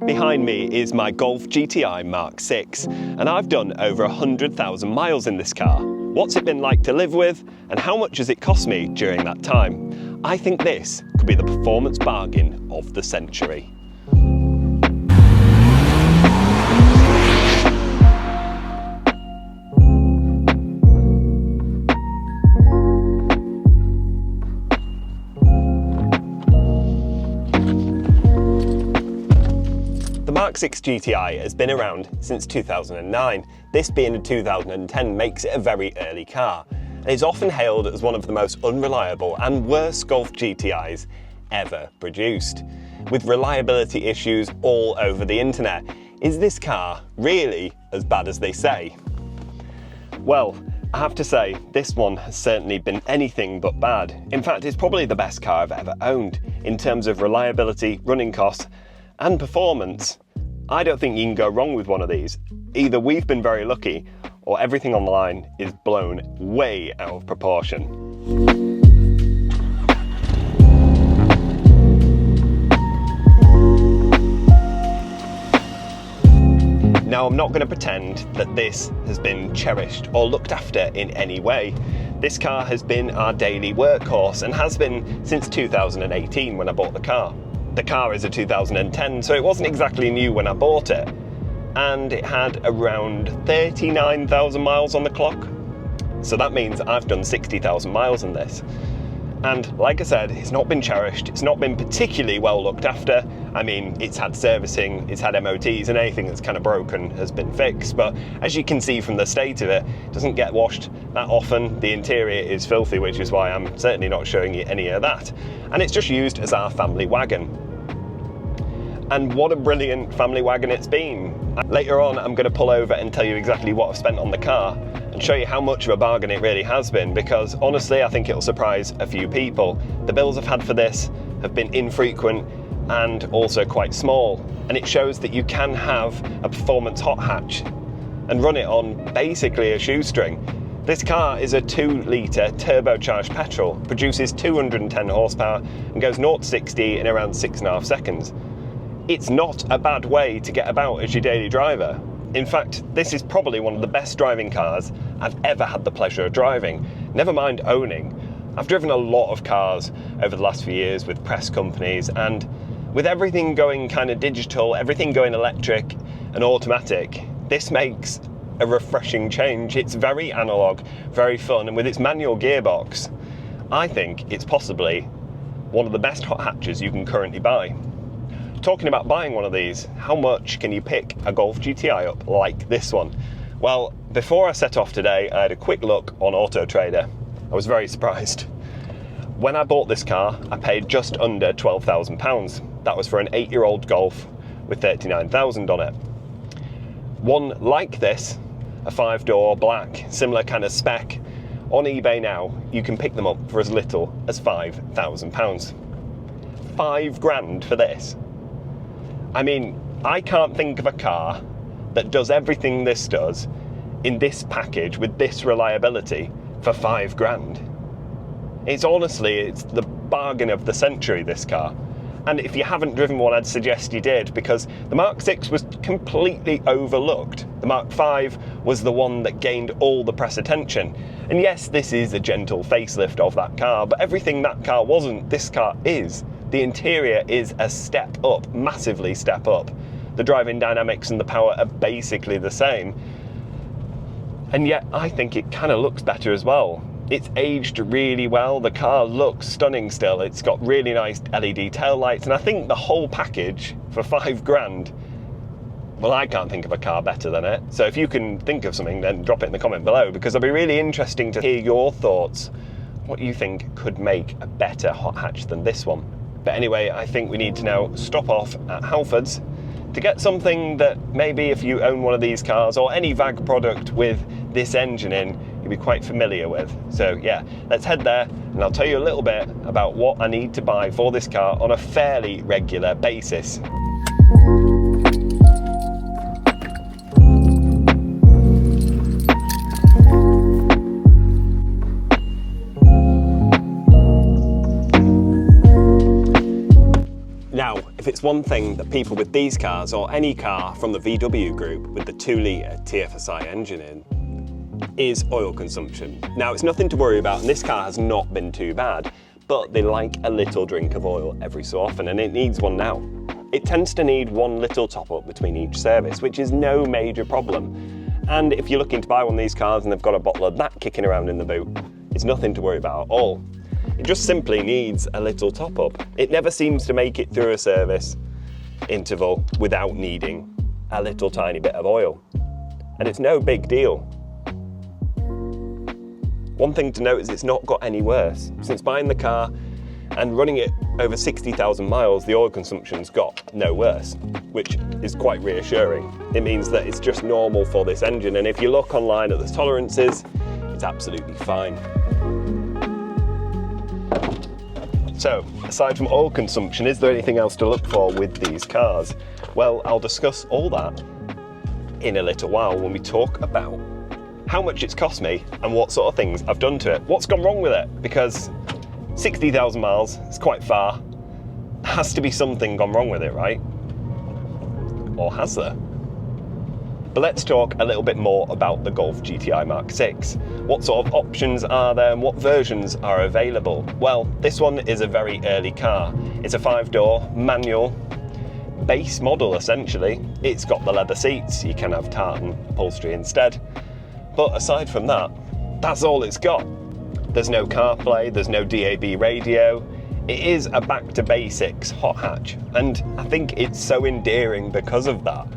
Behind me is my Golf GTI Mark 6, and I've done over 100,000 miles in this car. What's it been like to live with, and how much has it cost me during that time? I think this could be the performance bargain of the century. The Mk6 GTI has been around since 2009. This being a 2010 makes it a very early car, and is often hailed as one of the most unreliable and worst Golf GTIs ever produced. With reliability issues all over the internet, is this car really as bad as they say? Well, I have to say, this one has certainly been anything but bad. In fact, it's probably the best car I've ever owned. In terms of reliability, running costs, and performance, I don't think you can go wrong with one of these. Either we've been very lucky, or everything online is blown way out of proportion. Now, I'm not going to pretend that this has been cherished or looked after in any way. This car has been our daily workhorse and has been since 2018 when I bought the car. The car is a 2010, so it wasn't exactly new when I bought it. And it had around 39,000 miles on the clock. So that means I've done 60,000 miles in this. And like I said, it's not been cherished, it's not been particularly well looked after. I mean, it's had servicing, it's had MOTs, and anything that's kind of broken has been fixed. But as you can see from the state of it, it doesn't get washed that often. The interior is filthy, which is why I'm certainly not showing you any of that. And it's just used as our family wagon. And what a brilliant family wagon it's been. Later on, I'm going to pull over and tell you exactly what I've spent on the car and show you how much of a bargain it really has been, because honestly, I think it'll surprise a few people. The bills I've had for this have been infrequent and also quite small, and it shows that you can have a performance hot hatch and run it on basically a shoestring. This car is a 2-litre turbocharged petrol, produces 210 horsepower and goes 0 to 60 in around 6.5 seconds. It's not a bad way to get about as your daily driver. In fact, this is probably one of the best driving cars I've ever had the pleasure of driving, never mind owning. I've driven a lot of cars over the last few years with press companies, and with everything going kind of digital, everything going electric and automatic, this makes a refreshing change. It's very analog, very fun, and with its manual gearbox, I think it's possibly one of the best hot hatches you can currently buy. Talking about buying one of these, how much can you pick a Golf GTI up like this one? Well, before I set off today, I had a quick look on Auto Trader. I was very surprised. When I bought this car, I paid just under £12,000. That was for an 8-year-old Golf with 39,000 on it. One like this, a 5-door black, similar kind of spec, on eBay now, you can pick them up for as little as £5,000. £5,000 for this. I mean, I can't think of a car that does everything this does in this package with this reliability for £5,000. It's honestly, it's the bargain of the century, this car. And if you haven't driven one, I'd suggest you did, because the Mark 6 was completely overlooked. The Mark 5 was the one that gained all the press attention. And yes, this is a gentle facelift of that car, but everything that car wasn't, this car is. The interior is a step up, massively step up. The driving dynamics and the power are basically the same. And yet, I think it kind of looks better as well. It's aged really well. The car looks stunning still. It's got really nice LED taillights, and I think the whole package for £5,000, well, I can't think of a car better than it. So if you can think of something, then drop it in the comment below, because it'll be really interesting to hear your thoughts. What you think could make a better hot hatch than this one. But anyway, I think we need to now stop off at Halfords to get something that maybe if you own one of these cars or any VAG product with this engine in, you'll be quite familiar with. So yeah, let's head there and I'll tell you a little bit about what I need to buy for this car on a fairly regular basis. one thing that people with these cars, or any car from the VW group with the 2-litre TFSI engine in, is oil consumption. Now, it's nothing to worry about, and this car has not been too bad, but they like a little drink of oil every so often, and it needs one now. It tends to need one little top up between each service, which is no major problem. And if you're looking to buy one of these cars and they've got a bottle of that kicking around in the boot, it's nothing to worry about at all. It just simply needs a little top up. It never seems to make it through a service interval without needing a little tiny bit of oil. And it's no big deal. One thing to note is it's not got any worse. Since buying the car and running it over 60,000 miles, the oil consumption's got no worse, which is quite reassuring. It means that it's just normal for this engine, and if you look online at the tolerances, it's absolutely fine. So, aside from oil consumption, is there anything else to look for with these cars? Well, I'll discuss all that in a little while when we talk about how much it's cost me and what sort of things I've done to it. What's gone wrong with it? Because 60,000 miles is quite far. Has to be something gone wrong with it, right? Or has there? But let's talk a little bit more about the Golf GTI Mk6. What sort of options are there and what versions are available? Well, this one is a very early car. It's a 5-door manual base model, essentially. It's got the leather seats. You can have tartan upholstery instead. But aside from that, that's all it's got. There's no CarPlay, there's no DAB radio. It is a back to basics hot hatch, and I think it's so endearing because of that.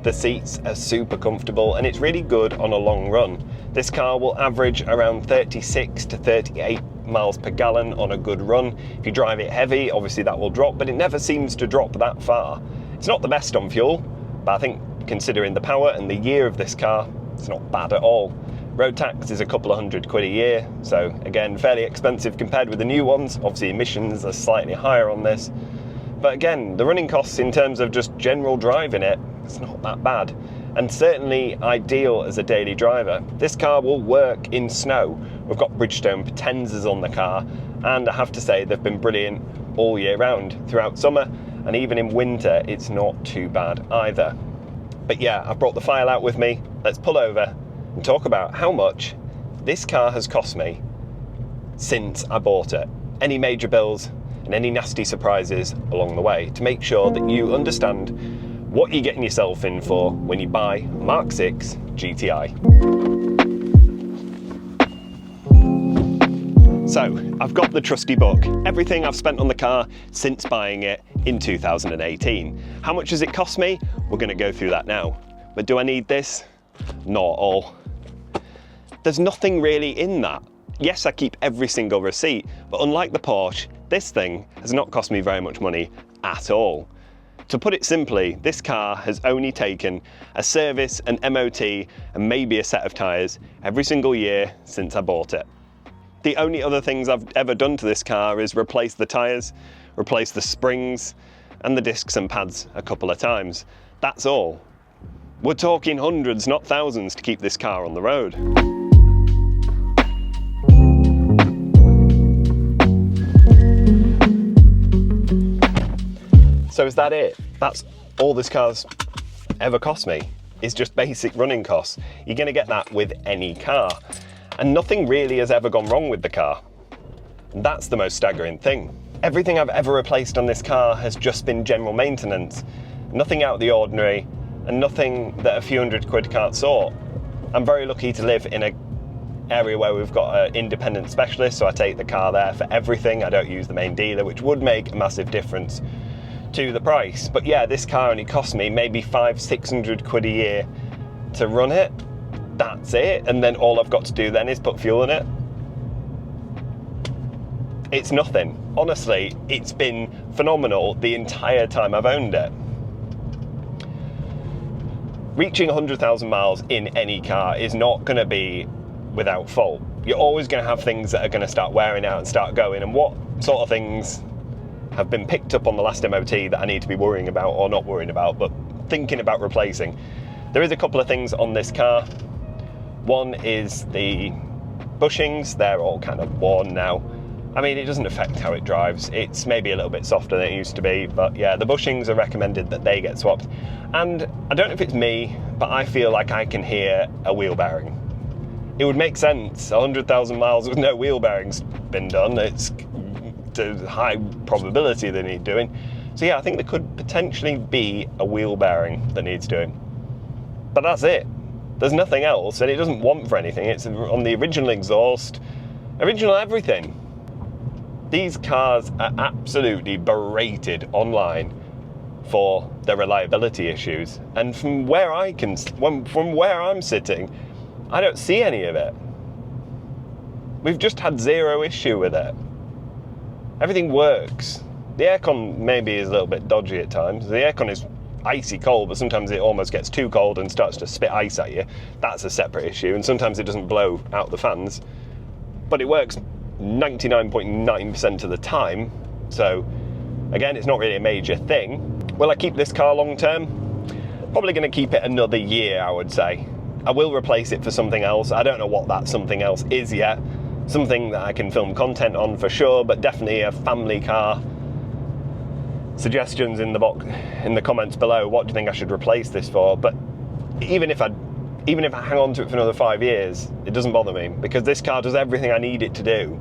The seats are super comfortable and it's really good on a long run. This car will average around 36 to 38 miles per gallon on a good run. If you drive it heavy, obviously that will drop, but it never seems to drop that far. It's not the best on fuel, but I think considering the power and the year of this car, it's not bad at all. Road tax is a couple of £100 a year, so again, fairly expensive compared with the new ones. Obviously emissions are slightly higher on this. But again, the running costs in terms of just general driving it, it's not that bad. And certainly ideal as a daily driver. This car will work in snow. We've got Bridgestone Potenzas on the car, and I have to say they've been brilliant all year round. Throughout summer and even in winter, it's not too bad either. But yeah, I've brought the file out with me. Let's pull over and talk about how much this car has cost me since I bought it. Any major bills and any nasty surprises along the way, to make sure that you understand what you're getting yourself in for when you buy a Mk6 GTI. So, I've got the trusty book, everything I've spent on the car since buying it in 2018. How much has it cost me? We're going to go through that now. But do I need this? Not at all. There's nothing really in that. Yes, I keep every single receipt, but unlike the Porsche, this thing has not cost me very much money at all. To put it simply, this car has only taken a service, an MOT, and maybe a set of tyres every single year since I bought it. The only other things I've ever done to this car is replace the tyres, replace the springs, and the discs and pads a couple of times. That's all. We're talking hundreds, not thousands, to keep this car on the road. So is that it? That's all this car's ever cost me, is just basic running costs. You're going to get that with any car. And nothing really has ever gone wrong with the car. And that's the most staggering thing. Everything I've ever replaced on this car has just been general maintenance. Nothing out of the ordinary, and nothing that a few £100 can't sort. I'm very lucky to live in an area where we've got an independent specialist, so I take the car there for everything. I don't use the main dealer, which would make a massive difference to the price. But yeah, this car only cost me maybe £500-600 a year to run it. That's it, and then all I've got to do then is put fuel in it. It's nothing. Honestly, it's been phenomenal the entire time I've owned it. Reaching 100,000 miles in any car is not going to be without fault. You're always going to have things that are going to start wearing out and start going, and what sort of things have been picked up on the last MOT that I need to be worrying about, or not worrying about, but thinking about replacing. There is a couple of things on this car. One is the bushings. They're all kind of worn now. I mean, it doesn't affect how it drives. It's maybe a little bit softer than it used to be, but yeah, the bushings are recommended that they get swapped. And I don't know if it's me, but I feel like I can hear a wheel bearing. It would make sense. 100,000 miles with no wheel bearings been done. It's a high probability they need doing. So yeah, I think there could potentially be a wheel bearing that needs doing. But that's it. There's nothing else, and it doesn't want for anything. It's on the original exhaust, original everything. These cars are absolutely berated online for their reliability issues, and from where I'm sitting, I don't see any of it. We've just had zero issue with it. Everything works. The aircon maybe is a little bit dodgy at times. The aircon is icy cold, but sometimes it almost gets too cold and starts to spit ice at you. That's a separate issue, and sometimes it doesn't blow out the fans, but it works 99.9% of the time. So again, it's not really a major thing. Will I keep this car long term? Probably going to keep it another year, I would say. I will replace it for something else. I don't know what that something else is yet. Something that I can film content on for sure, but definitely a family car. Suggestions in the comments below. What do you think I should replace this for? But even if I hang on to it for another 5 years, it doesn't bother me, because this car does everything I need it to do.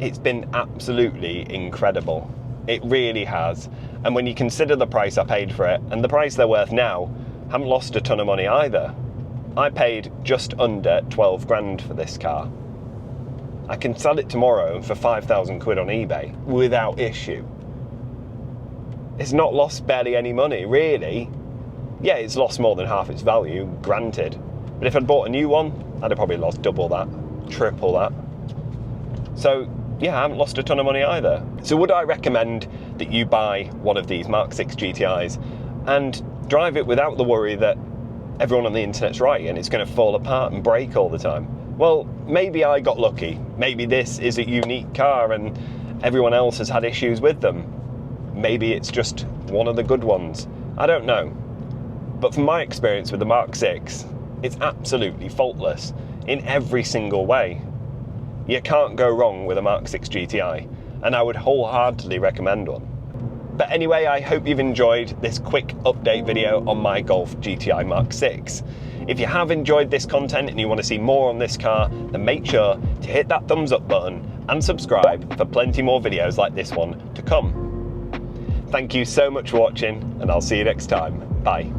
It's been absolutely incredible. It really has. And when you consider the price I paid for it and the price they're worth now, I haven't lost a ton of money either. I paid just under 12 grand for this car. I can sell it tomorrow for 5,000 quid on eBay without issue. It's not lost barely any money, really. Yeah, it's lost more than half its value, granted. But if I'd bought a new one, I'd have probably lost double that, triple that. So yeah, I haven't lost a ton of money either. So would I recommend that you buy one of these Mk6 GTIs and drive it without the worry that everyone on the internet's right and it's going to fall apart and break all the time? Well, maybe I got lucky. Maybe this is a unique car and everyone else has had issues with them. Maybe it's just one of the good ones. I don't know. But from my experience with the Mk6, it's absolutely faultless in every single way. You can't go wrong with a Mk6 GTI, and I would wholeheartedly recommend one. But anyway, I hope you've enjoyed this quick update video on my Golf GTI Mk6. If you have enjoyed this content and you want to see more on this car, then make sure to hit that thumbs up button and subscribe for plenty more videos like this one to come. Thank you so much for watching, and I'll see you next time. Bye.